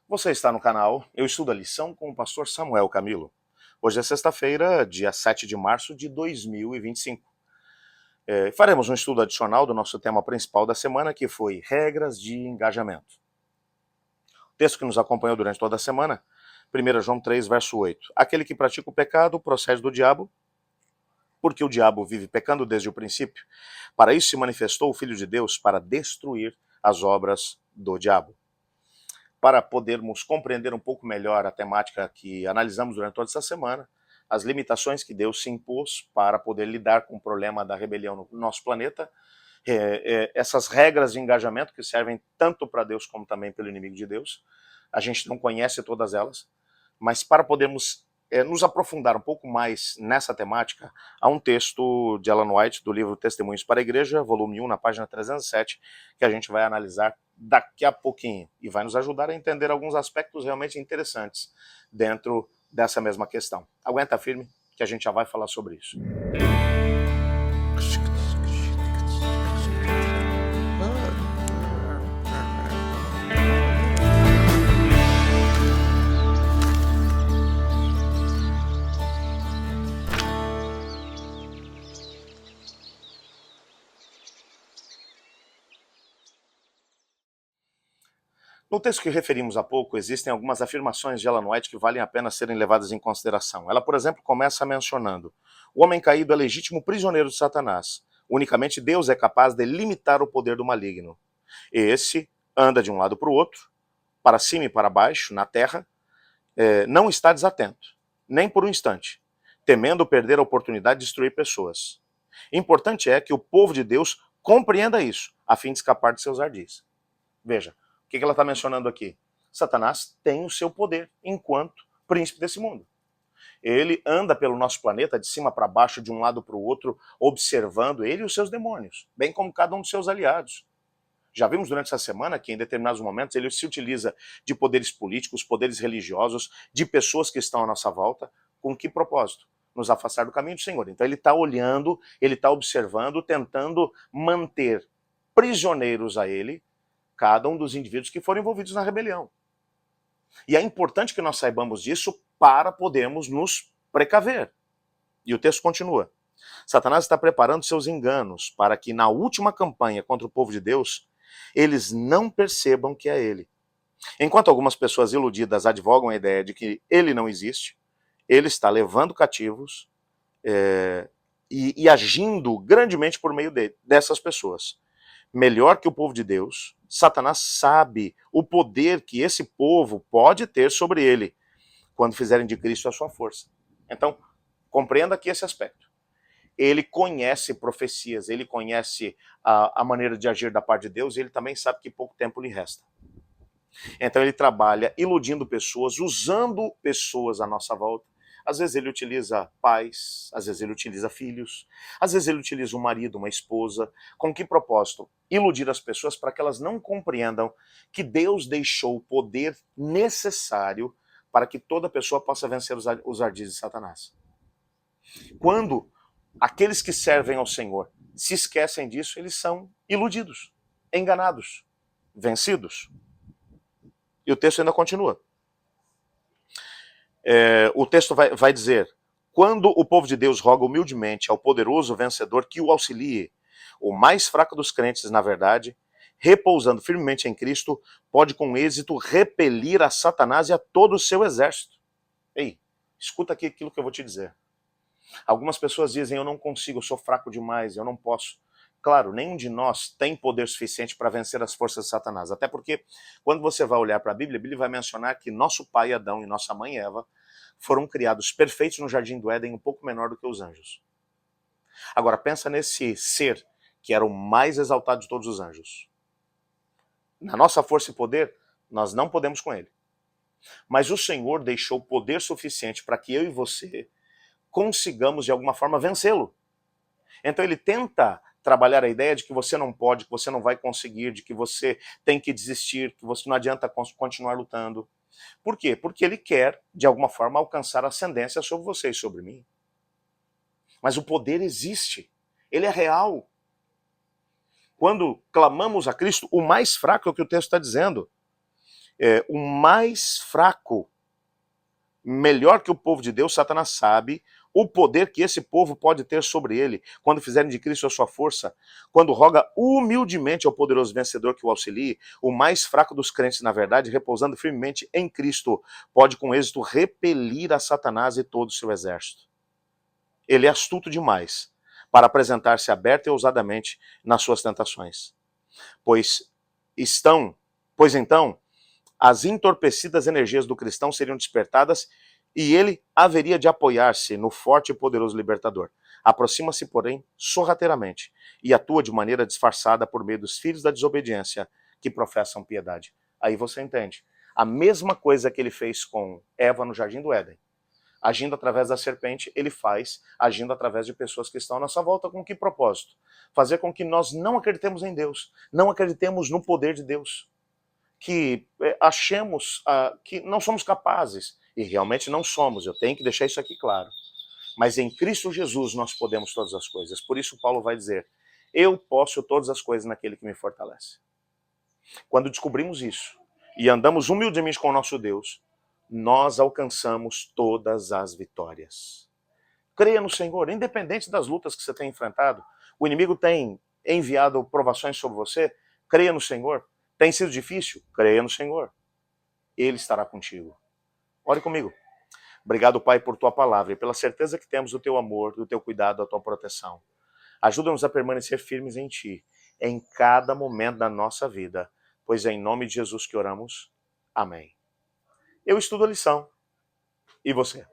Você está no canal Eu Estudo a Lição com o pastor Samuel Camilo. Hoje é sexta-feira, dia 7 de março de 2025. Faremos um estudo adicional do nosso tema principal da semana, que foi regras de engajamento. O texto que nos acompanhou durante toda a semana, 1 João 3, verso 8. Aquele que pratica o pecado procede do diabo, porque o diabo vive pecando desde o princípio. Para isso se manifestou o Filho de Deus, para destruir as obras do diabo. Para podermos compreender um pouco melhor a temática que analisamos durante toda essa semana, as limitações que Deus se impôs para poder lidar com o problema da rebelião no nosso planeta, essas regras de engajamento que servem tanto para Deus como também pelo inimigo de Deus. A gente não conhece todas elas, mas para podermos nos aprofundar um pouco mais nessa temática, há um texto de Ellen White, do livro Testemunhos para a Igreja, volume 1, na página 307, que a gente vai analisar daqui a pouquinho, e vai nos ajudar a entender alguns aspectos realmente interessantes dentro dessa mesma questão. Aguenta firme, que a gente já vai falar sobre isso. No texto que referimos há pouco, existem algumas afirmações de Ellen White que valem a pena serem levadas em consideração. Ela, por exemplo, começa mencionando: o homem caído é legítimo prisioneiro de Satanás. Unicamente Deus é capaz de limitar o poder do maligno. Esse anda de um lado para o outro, para cima e para baixo, na terra, não está desatento, nem por um instante, temendo perder a oportunidade de destruir pessoas. Importante é que o povo de Deus compreenda isso, a fim de escapar de seus ardis. Veja, o que ela está mencionando aqui? Satanás tem o seu poder enquanto príncipe desse mundo. Ele anda pelo nosso planeta de cima para baixo, de um lado para o outro, observando ele e os seus demônios, bem como cada um dos seus aliados. Já vimos durante essa semana que em determinados momentos ele se utiliza de poderes políticos, poderes religiosos, de pessoas que estão à nossa volta. Com que propósito? Nos afastar do caminho do Senhor. Então ele está olhando, ele está observando, tentando manter prisioneiros a ele cada um dos indivíduos que foram envolvidos na rebelião. E é importante que nós saibamos disso para podermos nos precaver. E o texto continua. Satanás está preparando seus enganos para que na última campanha contra o povo de Deus, eles não percebam que é ele. Enquanto algumas pessoas iludidas advogam a ideia de que ele não existe, ele está levando cativos e agindo grandemente por meio dessas pessoas. Melhor que o povo de Deus, Satanás sabe o poder que esse povo pode ter sobre ele quando fizerem de Cristo a sua força. Então, compreenda aqui esse aspecto. Ele conhece profecias, ele conhece a maneira de agir da parte de Deus, e ele também sabe que pouco tempo lhe resta. Então ele trabalha iludindo pessoas, usando pessoas à nossa volta. Às vezes ele utiliza pais, às vezes ele utiliza filhos, às vezes ele utiliza um marido, uma esposa. Com que propósito? Iludir as pessoas para que elas não compreendam que Deus deixou o poder necessário para que toda pessoa possa vencer os ardis de Satanás. Quando aqueles que servem ao Senhor se esquecem disso, eles são iludidos, enganados, vencidos. E o texto ainda continua. O texto vai dizer: quando o povo de Deus roga humildemente ao poderoso vencedor que o auxilie, o mais fraco dos crentes, na verdade, repousando firmemente em Cristo, pode com êxito repelir a Satanás e a todo o seu exército. Ei, escuta aqui aquilo que eu vou te dizer. Algumas pessoas dizem: eu não consigo, eu sou fraco demais, eu não posso. Claro, nenhum de nós tem poder suficiente para vencer as forças de Satanás. Até porque, quando você vai olhar para a Bíblia vai mencionar que nosso pai Adão e nossa mãe Eva foram criados perfeitos no jardim do Éden, um pouco menor do que os anjos. Agora, pensa nesse ser que era o mais exaltado de todos os anjos. Na nossa força e poder, nós não podemos com ele. Mas o Senhor deixou poder suficiente para que eu e você consigamos, de alguma forma, vencê-lo. Então ele tenta trabalhar a ideia de que você não pode, que você não vai conseguir, de que você tem que desistir, que você não adianta continuar lutando. Por quê? Porque ele quer, de alguma forma, alcançar ascendência sobre você e sobre mim. Mas o poder existe. Ele é real. Quando clamamos a Cristo, o mais fraco é o que o texto está dizendo. O mais fraco, melhor que o povo de Deus, Satanás sabe o poder que esse povo pode ter sobre ele quando fizerem de Cristo a sua força, quando roga humildemente ao poderoso vencedor que o auxilie. O mais fraco dos crentes, na verdade, repousando firmemente em Cristo, pode com êxito repelir a Satanás e todo o seu exército. Ele é astuto demais para apresentar-se aberto e ousadamente nas suas tentações. Pois então, as entorpecidas energias do cristão seriam despertadas e ele haveria de apoiar-se no forte e poderoso libertador. Aproxima-se, porém, sorrateiramente e atua de maneira disfarçada por meio dos filhos da desobediência que professam piedade. Aí você entende. A mesma coisa que ele fez com Eva no Jardim do Éden, agindo através da serpente, ele faz agindo através de pessoas que estão à nossa volta. Com que propósito? Fazer com que nós não acreditemos em Deus, não acreditemos no poder de Deus, que achemos que não somos capazes, e realmente não somos, eu tenho que deixar isso aqui claro. Mas em Cristo Jesus nós podemos todas as coisas. Por isso Paulo vai dizer, eu posso todas as coisas naquele que me fortalece. Quando descobrimos isso e andamos humildemente com o nosso Deus, nós alcançamos todas as vitórias. Creia no Senhor, independente das lutas que você tem enfrentado. O inimigo tem enviado provações sobre você. Creia no Senhor. Tem sido difícil? Creia no Senhor. Ele estará contigo. Ore comigo. Obrigado, Pai, por tua palavra e pela certeza que temos do teu amor, do teu cuidado, da tua proteção. Ajuda-nos a permanecer firmes em ti, em cada momento da nossa vida, pois é em nome de Jesus que oramos. Amém. Eu estudo a lição. E você?